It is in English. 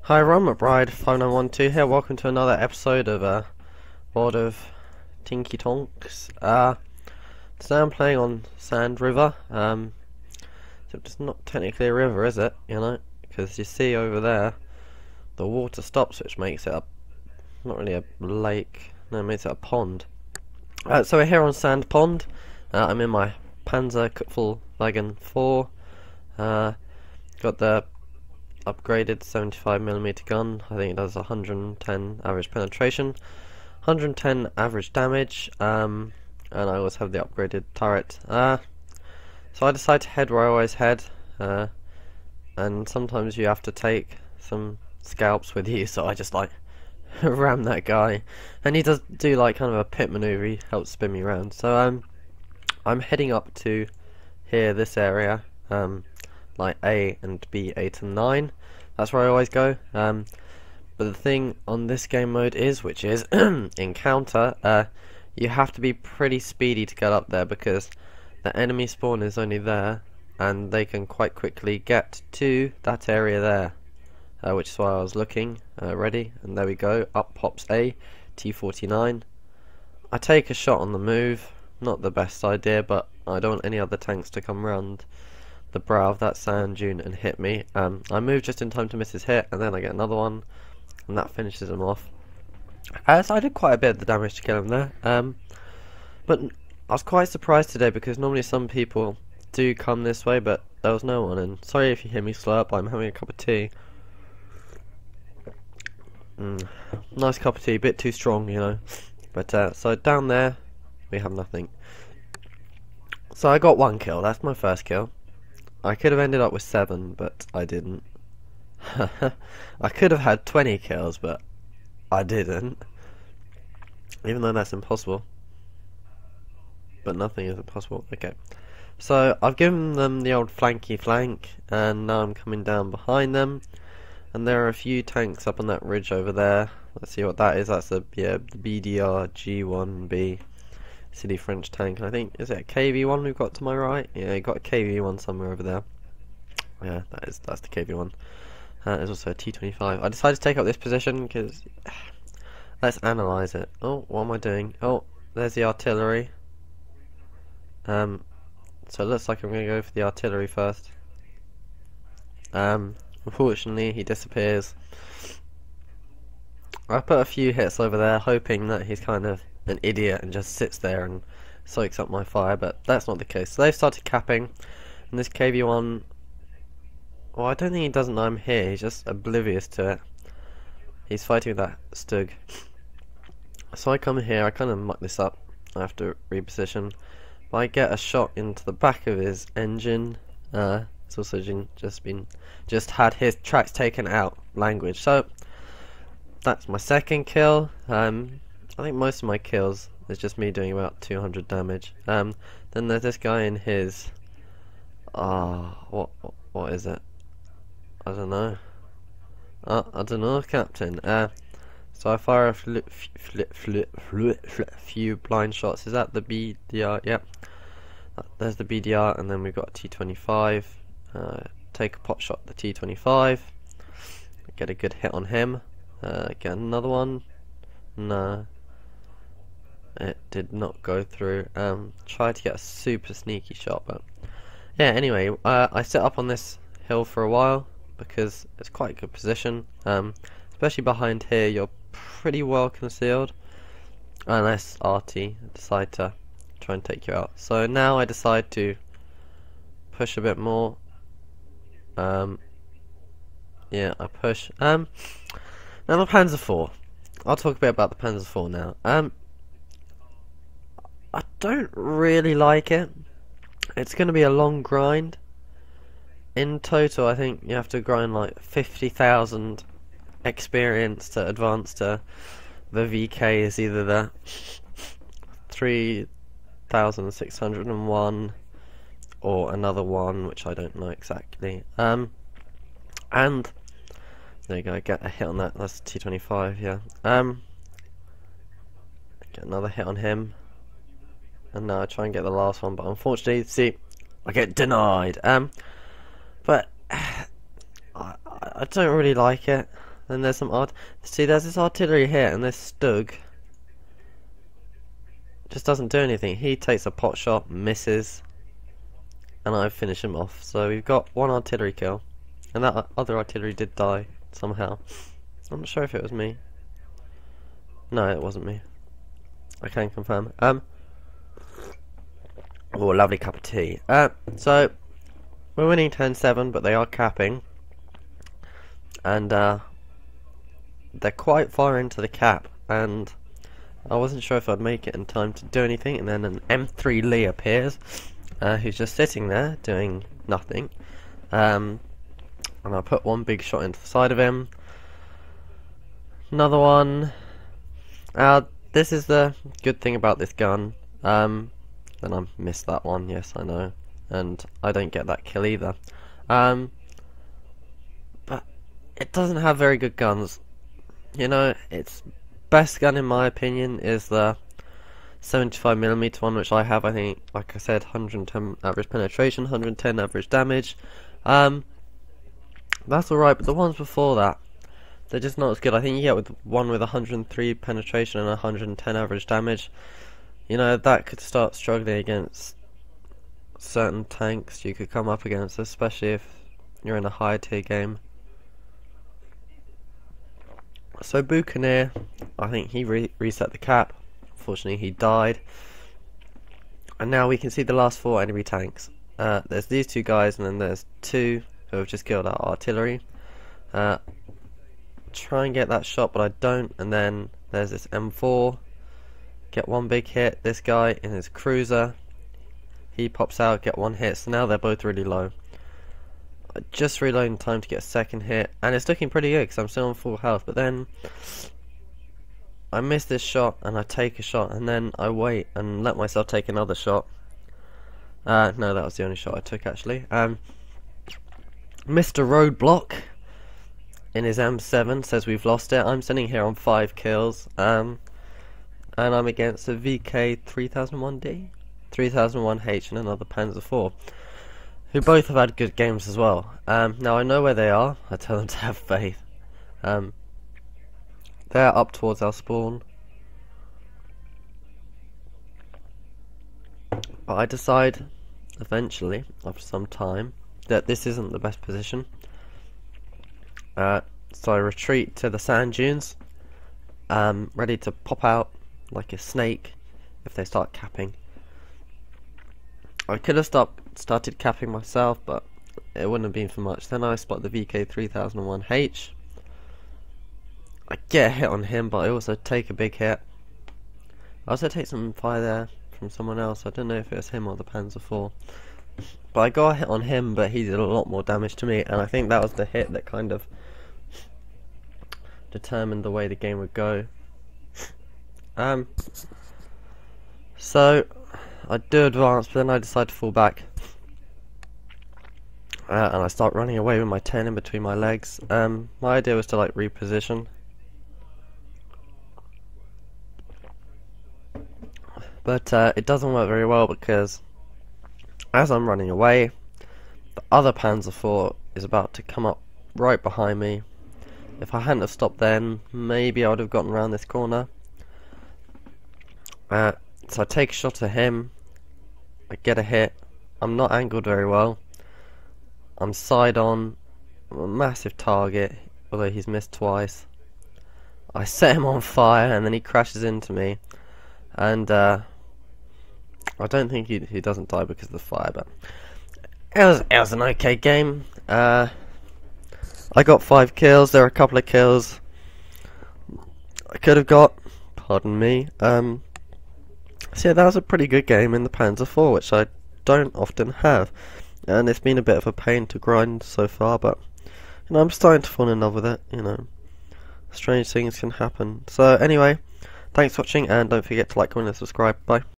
Hi, Ron McBride 5912 here. Welcome to another episode of World of Tinky Tonks. Today I'm playing on Sand River. So it's not technically a river, is it? You know, because you see over there the water stops, which makes it not really a lake. No, it makes it a pond. So we're here on Sand Pond. I'm in my Panzer IV. Got the upgraded 75mm gun. I think it does 110 average penetration, 110 average damage, and I always have the upgraded turret. So I decide to head where I always head, and sometimes you have to take some scalps with you, so I just like ram that guy, and he does do like kind of a pit maneuver. He helps spin me around. So I'm heading up to here, this area, like A and B, 8 and 9. That's where I always go. But the thing on this game mode is, which is encounter, you have to be pretty speedy to get up there because the enemy spawn is only there, and they can quite quickly get to that area there, which is why I was looking. Ready, and there we go. Up pops A, T49. I take a shot on the move. Not the best idea, but I don't want any other tanks to come round the brow of that sand dune and hit me. I move just in time to miss his hit, and then I get another one, and that finishes him off. So I did quite a bit of the damage to kill him there. But I was quite surprised today because normally some people do come this way, but there was no one. And sorry if you hear me slurp, I'm having a cup of tea. Nice cup of tea, a bit too strong, you know. But so down there we have nothing. So I got one kill. That's my first kill. I could have ended up with 7, but I didn't. I could have had 20 kills, but I didn't. Even though that's impossible. But nothing is impossible. Okay. So I've given them the old flanky flank, and now I'm coming down behind them. And there are a few tanks up on that ridge over there. Let's see what that is. That's the BDR G1B. City French tank. I think, is it a KV1 we've got to my right? Yeah, you got a KV1 somewhere over there. Yeah, that's the KV1. There's also a T25. I decided to take up this position because let's analyze it. Oh, what am I doing? Oh, there's the artillery. So it looks like I'm going to go for the artillery first. Unfortunately, he disappears. I put a few hits over there, hoping that he's kind of an idiot and just sits there and soaks up my fire, but that's not the case. So they've started capping, and this KV1, well, I don't think he doesn't know I'm here, he's just oblivious to it. He's fighting with that Stug. So I come here, I kind of muck this up, I have to reposition, but I get a shot into the back of his engine. It's also just had his tracks taken out, language. So that's my second kill. I think most of my kills is just me doing about 200 damage. Then there's this guy in his what is it? I don't know. I don't know, Captain. So I fire a few blind shots. Is that the BDR? Yep. There's the BDR, and then we've got a T25. Take a pot shot at the T25. Get a good hit on him. Get another one. No. It did not go through. Tried to get a super sneaky shot, but yeah, anyway, I set up on this hill for a while because it's quite a good position. Especially behind here, you're pretty well concealed unless RT decide to try and take you out. So now I decide to push a bit more. Yeah, I push. Now the Panzer IV. I'll talk a bit about the Panzer IV now. I don't really like it. It's going to be a long grind. In total, I think you have to grind like 50,000 experience to advance to the VK is either the 3,601 or another one, which I don't know exactly. And there you go, get a hit on that. That's T25, yeah. Get another hit on him. And now I try and get the last one, but unfortunately, see, I get denied. But I don't really like it. then there's some see, there's this artillery here, and this Stug just doesn't do anything. He takes a pot shot, misses, and I finish him off. So we've got one artillery kill, and that other artillery did die somehow. I'm not sure if it was me. No, it wasn't me. I can confirm. Oh, lovely cup of tea. So we're winning 10-7, but they are capping, and they're quite far into the cap, and I wasn't sure if I'd make it in time to do anything, and then an M3 Lee appears, who's just sitting there doing nothing, and I put one big shot into the side of him, another one. This is the good thing about this gun. Then I missed that one, yes I know, and I don't get that kill either. But it doesn't have very good guns. You know, its best gun in my opinion is the 75mm one, which I have. I think, like I said, 110 average penetration, 110 average damage. That's alright, but the ones before that, they're just not as good. I think you get with one with 103 penetration and 110 average damage. You know, that could start struggling against certain tanks you could come up against, especially if you're in a higher tier game. So Buccaneer, I think he reset the cap. Unfortunately, he died. And now we can see the last 4 enemy tanks. There's these 2 guys, and then there's 2 who have just killed our artillery. Try and get that shot, but I don't. And then there's this M4. Get one big hit. This guy in his cruiser, he pops out, get one hit. So now they're both really low. Just reloading time to get a second hit, and it's looking pretty good because I'm still on full health. But then I miss this shot, and I take a shot, and then I wait and let myself take another shot. No, that was the only shot I took actually. Mr. Roadblock in his M7 says we've lost it. I'm sitting here on 5 kills, and I'm against a VK 3001D, 3001H, and another Panzer IV, who both have had good games as well. Now I know where they are. I tell them to have faith. They're up towards our spawn, but I decide eventually, after some time, that this isn't the best position. So I retreat to the sand dunes, ready to pop out like a snake if they start capping. I could have started capping myself, but it wouldn't have been for much. Then I spot the VK 3001H. I get a hit on him, but I also take a big hit. I also take some fire there from someone else. I don't know if it was him or the Panzer IV. But I got a hit on him, but he did a lot more damage to me, and I think that was the hit that kind of determined the way the game would go. So I do advance, but then I decide to fall back, and I start running away with my 10 in between my legs. My idea was to like reposition, but it doesn't work very well because as I'm running away, the other Panzer IV is about to come up right behind me. If I hadn't have stopped then, maybe I would have gotten around this corner. So I take a shot at him, I get a hit, I'm not angled very well, I'm side on, I'm a massive target, although he's missed twice. I set him on fire and then he crashes into me, and I don't think he doesn't die because of the fire, but it was an okay game. I got 5 kills, there were a couple of kills I could have got, pardon me. So yeah, that was a pretty good game in the Panzer IV, which I don't often have, and it's been a bit of a pain to grind so far, but you know, I'm starting to fall in love with it. You know, strange things can happen. So anyway, thanks for watching, and don't forget to like, comment and subscribe. Bye.